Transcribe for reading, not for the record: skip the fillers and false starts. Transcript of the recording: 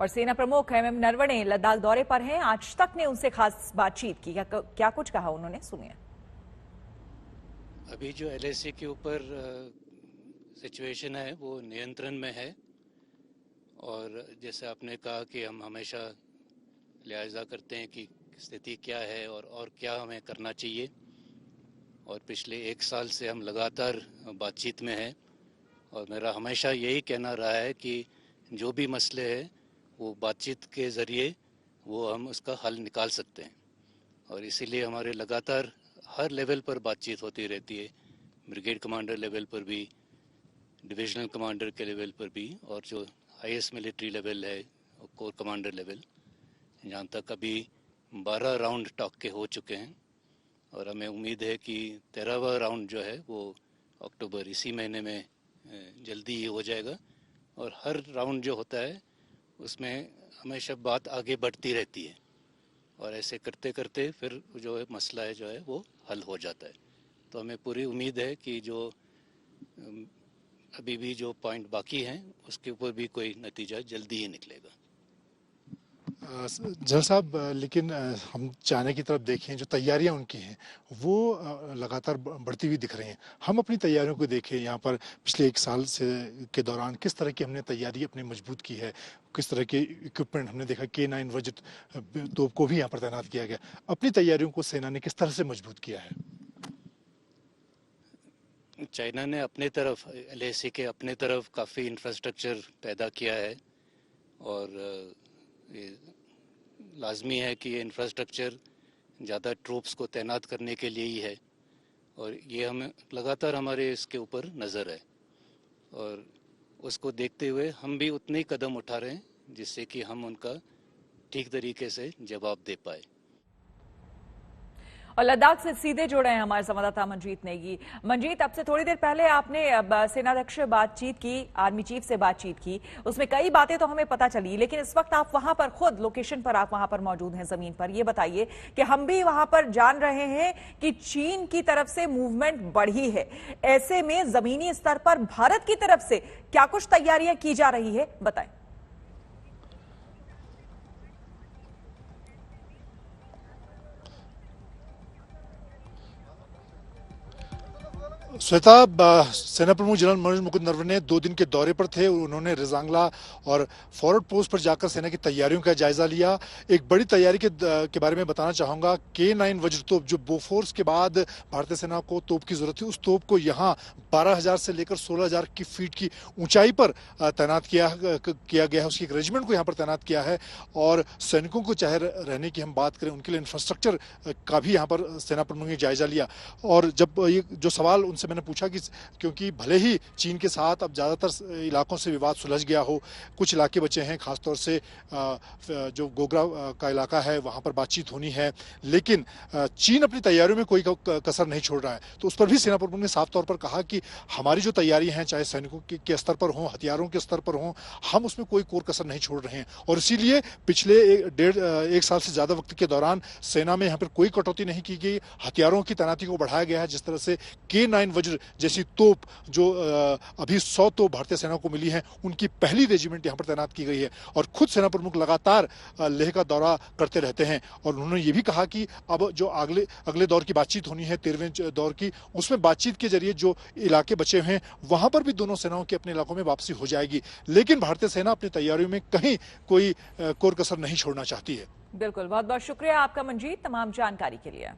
और सेना प्रमुख एमएम नरवणे लद्दाख दौरे पर हैं। आज तक ने उनसे खास बातचीत की। क्या कुछ कहा उन्होंने, सुनिए। अभी जो एलएसी के ऊपर सिचुएशन है वो नियंत्रण में है, और जैसे आपने कहा कि हम हमेशा लिहाजा करते हैं कि स्थिति क्या है और क्या हमें करना चाहिए। और पिछले 1 साल से हम लगातार बातचीत में हैं, और मेरा हमेशा यही कहना रहा है कि जो भी मसले हैं वो बातचीत के ज़रिए वो हम उसका हल निकाल सकते हैं। और इसीलिए हमारे लगातार हर लेवल पर बातचीत होती रहती है, ब्रिगेड कमांडर लेवल पर भी, डिविजनल कमांडर के लेवल पर भी, और जो हाईएस्ट मिलिट्री लेवल है कोर कमांडर लेवल, जहाँ तक अभी 12 राउंड टॉक के हो चुके हैं। और हमें उम्मीद है कि 13वां राउंड जो है वो अक्टूबर इसी महीने में जल्दी ही हो जाएगा। और हर राउंड जो होता है उसमें हमेशा बात आगे बढ़ती रहती है, और ऐसे करते करते फिर जो है मसला है जो है वो हल हो जाता है। तो हमें पूरी उम्मीद है कि जो अभी भी जो पॉइंट बाकी हैं उसके ऊपर भी कोई नतीजा जल्दी ही निकलेगा। जनरल साहब, लेकिन हम चाइना की तरफ देखें, जो तैयारियां उनकी हैं वो लगातार बढ़ती हुई दिख रही हैं। हम अपनी तैयारियों को देखें, यहाँ पर पिछले 1 साल से के दौरान किस तरह की हमने तैयारी अपनी मजबूत की है, किस तरह के इक्विपमेंट हमने देखा। K9 वज्र तोप को भी यहाँ पर तैनात किया गया। अपनी तैयारियों को सेना ने किस तरह से मजबूत किया है? चाइना ने अपने तरफ, एलएसी के अपने तरफ काफ़ी इंफ्रास्ट्रक्चर पैदा किया है, और ये लाजमी है कि ये इंफ्रास्ट्रक्चर ज़्यादा ट्रूप्स को तैनात करने के लिए ही है, और ये हमें लगातार हमारे इसके ऊपर नज़र है, और उसको देखते हुए हम भी उतने ही कदम उठा रहे हैं जिससे कि हम उनका ठीक तरीके से जवाब दे पाए। और लद्दाख से सीधे जुड़े हैं हमारे संवाददाता मंजीत नेगी। मंजीत, अब से थोड़ी देर पहले आपने सेनाध्यक्ष से बातचीत की, आर्मी चीफ से बातचीत की, उसमें कई बातें तो हमें पता चली, लेकिन इस वक्त आप वहां पर खुद लोकेशन पर, आप वहां पर मौजूद हैं जमीन पर। ये बताइए कि हम भी वहां पर जान रहे हैं कि चीन की तरफ से मूवमेंट बढ़ी है, ऐसे में जमीनी स्तर पर भारत की तरफ से क्या कुछ तैयारियां की जा रही है, बताएं। श्वेता, सेना प्रमुख जनरल मनोज मुकुंद नरवणे 2 दिन के दौरे पर थे। उन्होंने रिजांगला और फॉरवर्ड पोस्ट पर जाकर सेना की तैयारियों का जायजा लिया। एक बड़ी तैयारी के बारे में बताना चाहूंगा। K9 वज्र तोप, जो बोफोर्स के बाद भारतीय सेना को तोप की जरूरत थी, उस तोप को यहाँ 12,000 से लेकर 16,000 की फीट की ऊंचाई पर तैनात किया गया है। उसकी एक रेजिमेंट को यहाँ पर तैनात किया है, और सैनिकों को चाहे रहने की हम बात करें, उनके लिए इंफ्रास्ट्रक्चर का भी यहाँ पर सेना प्रमुख ने जायजा लिया। और जब ये जो सवाल उनसे मैंने पूछा कि क्योंकि भले ही चीन के साथ अब ज्यादातर इलाकों से विवाद सुलझ गया हो, कुछ इलाके बचे हैं, खासतौर से जो गोगरा का इलाका है वहां पर बातचीत होनी है, लेकिन चीन अपनी तैयारियों में कोई कसर नहीं छोड़ रहा है। तो उस पर भी सेना प्रमुख ने साफ तौर पर कहा कि हमारी जो तैयारी हैं, चाहे सैनिकों के स्तर पर हो, हथियारों के स्तर पर हो, हम उसमें कोई कोर कसर नहीं छोड़ रहे हैं। और इसीलिए पिछले 1 साल से ज्यादा वक्त के दौरान सेना में यहाँ पर कोई कटौती नहीं की गई। हथियारों की तैनाती को बढ़ाया गया है। जिस तरह से K9 वज्र जैसी तोप, जो अभी 100 तोप भारतीय सेना को मिली है, उनकी पहली रेजिमेंट यहां पर तैनात की गई है। और खुद सेना प्रमुख लगातार लेह का दौरा करते रहते हैं, और उन्होंने ये भी कहा कि अब जो अगले दौर की बातचीत होनी है, 13वें दौर की, उसमें बातचीत के जरिए जो इलाके बचे हुए हैं वहां पर भी दोनों सेनाओं की अपने इलाकों में वापसी हो जाएगी। लेकिन भारतीय सेना अपनी तैयारियों में कहीं कोई कोर कसर नहीं छोड़ना चाहती है। बिल्कुल, बहुत बहुत शुक्रिया आपका मंजीत, तमाम जानकारी के लिए।